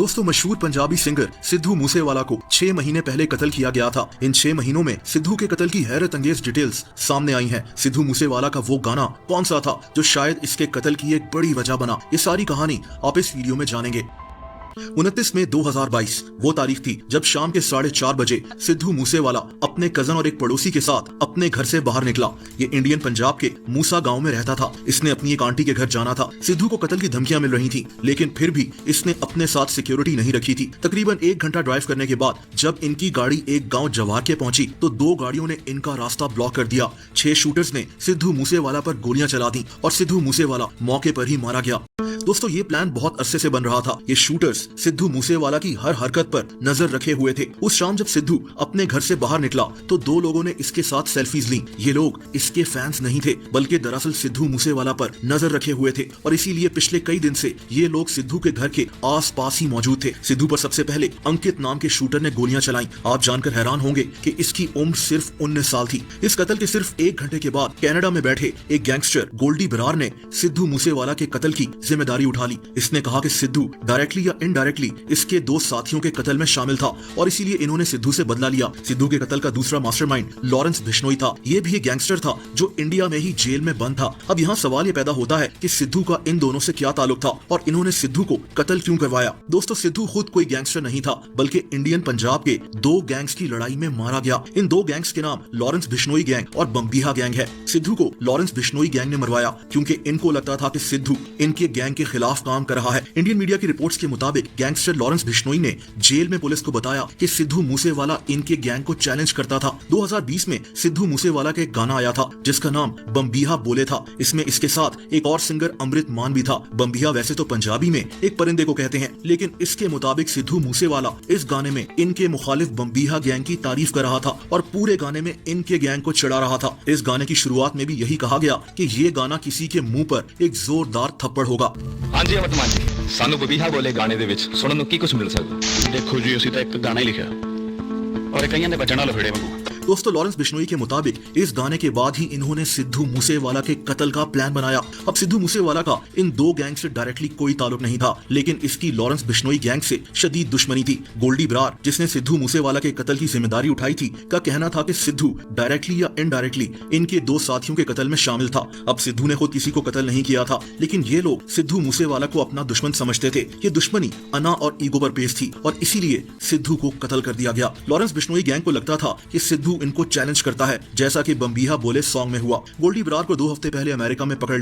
दोस्तों, मशहूर पंजाबी सिंगर सिद्धू मूसेवाला को 6 महीने पहले कत्ल किया गया था। इन 6 महीनों में सिद्धू के कत्ल की हैरत अंगेज डिटेल्स सामने आई हैं। सिद्धू मूसेवाला का वो गाना कौन सा था जो शायद इसके कत्ल की एक बड़ी वजह बना? ये सारी कहानी आप इस वीडियो में जानेंगे। 29 मई 2022 वो तारीख थी जब शाम के 4:30 बजे सिद्धू मूसेवाला अपने कजन और एक पड़ोसी के साथ अपने घर से बाहर निकला। ये इंडियन पंजाब के मूसा गांव में रहता था। इसने अपनी एक आंटी के घर जाना था। सिद्धू को कत्ल की धमकियां मिल रही थी, लेकिन फिर भी इसने अपने साथ सिक्योरिटी नहीं रखी थी। तकरीबन 1 घंटा ड्राइव करने के बाद जब इनकी गाड़ी एक गाँव जवार के पहुंची तो 2 गाड़ियों ने इनका रास्ता ब्लॉक कर दिया। 6 शूटर्स ने सिद्धू मूसेवाला पर गोलियां चला दी और सिद्धू मूसेवाला मौके पर ही मारा गया। दोस्तों, ये प्लान बहुत अरसे से बन रहा था। ये शूटर्स सिद्धू मूसेवाला की हर हरकत पर नजर रखे हुए थे। उस शाम जब सिद्धू अपने घर से बाहर निकला तो 2 लोगों ने इसके साथ सेल्फीज ली। ये लोग इसके फैंस नहीं थे, बल्कि दरअसल सिद्धू मूसेवाला पर नजर रखे हुए थे और इसीलिए पिछले कई दिन से ये लोग सिद्धू के घर के आसपास ही मौजूद थे। सिद्धू पर सबसे पहले अंकित नाम के शूटर ने गोलियां चलाई। आप जानकर हैरान होंगे कि इसकी उम्र सिर्फ 19 साल थी। इस कत्ल के सिर्फ 1 घंटे के बाद कनाडा में बैठे एक गैंगस्टर गोल्डी बरार ने सिद्धू मूसेवाला के कत्ल की जिम्मेदारी उठा ली। इसने कहा कि सिद्धू डायरेक्टली या इनडायरेक्टली इसके 2 साथियों के कत्ल में शामिल था और इसीलिए इन्होंने सिद्धू से बदला लिया। सिद्धू के कत्ल का दूसरा मास्टरमाइंड लॉरेंस बिश्नोई था। ये भी एक गैंगस्टर था जो इंडिया में ही जेल में बंद था। अब यहाँ सवाल ये पैदा होता है कि सिद्धू का इन दोनों से क्या ताल्लुक था और इन्होंने सिद्धू को कत्ल क्यों करवाया? दोस्तों, सिद्धू खुद कोई गैंगस्टर नहीं था, बल्कि इंडियन पंजाब के 2 गैंग्स की लड़ाई में मारा गया। इन 2 गैंग्स के नाम लॉरेंस बिश्नोई गैंग और बम्बीहा गैंग है। सिद्धू को लॉरेंस बिश्नोई गैंग ने मरवाया क्योंकि इनको लगता था कि सिद्धू इनके गैंग के खिलाफ काम कर रहा है। इंडियन मीडिया की रिपोर्ट्स के मुताबिक गैंगस्टर लॉरेंस बिश्नोई ने जेल में पुलिस को बताया कि सिद्धू मूसेवाला इनके गैंग को चैलेंज करता था। 2020 में सिद्धू मूसेवाला का एक गाना आया था जिसका नाम बम्बीहा बोले था। इसमें इसके साथ एक और सिंगर अमृत मान भी था। बम्बीहा वैसे तो पंजाबी में एक परिंदे को कहते हैं, लेकिन इसके मुताबिक सिद्धू मूसेवाला इस गाने में इनके मुखालिफ बम्बीहा गैंग की तारीफ कर रहा था और पूरे गाने में इनके गैंग को चिढ़ा रहा था। इस गाने की शुरुआत में भी यही कहा गया कि ये गाना किसी के मुंह पर एक जोरदार थप्पड़ होगा। हाँ जी अमृत मान जी, ਸਾਨੂੰ ਬਬੀਹਾ ਬੋਲੇ ਗਾਣੇ ਦੇ ਵਿੱਚ ਸੁਣਨ ਨੂੰ ਕੀ ਕੁਝ ਮਿਲ ਸਕਦਾ? ਦੇਖੋ ਜੀ, ਅਸੀਂ ਤਾਂ ਇੱਕ ਗਾਣਾ ਹੀ ਲਿਖਿਆ ਔਰ ਕਈਆਂ ਦੇ ਬਚਣ ਵਾਲੇ ਫੇੜੇ ਵਾਂਗੂ। दोस्तों, लॉरेंस बिश्नोई के मुताबिक इस गाने के बाद ही इन्होंने सिद्धू मूसेवाला के कत्ल का प्लान बनाया। अब सिद्धू मूसेवाला का इन 2 गैंग से डायरेक्टली कोई ताल्लुक नहीं था, लेकिन इसकी लॉरेंस बिश्नोई गैंग से शदीद दुश्मनी थी। गोल्डी बरार, जिसने सिद्धू मूसेवाला के कत्ल की जिम्मेदारी उठाई थी, का कहना था कि सिद्धू डायरेक्टली या इनडायरेक्टली इनके 2 साथियों के कत्ल में शामिल था। अब सिद्धू ने खुद किसी को कत्ल नहीं किया था, लेकिन ये लोग सिद्धू मूसेवाला को अपना दुश्मन समझते थे। ये दुश्मनी अना और ईगो पर बेस्ड थी और इसीलिए सिद्धू को कत्ल कर दिया गया। लॉरेंस बिश्नोई गैंग को लगता था कि सिद्धू इनको चैलेंज करता है, जैसा कि बम्बीहा बोले सॉन्ग में हुआ। गोल्डी बरार को 2 हफ्ते पहले अमेरिका में पकड़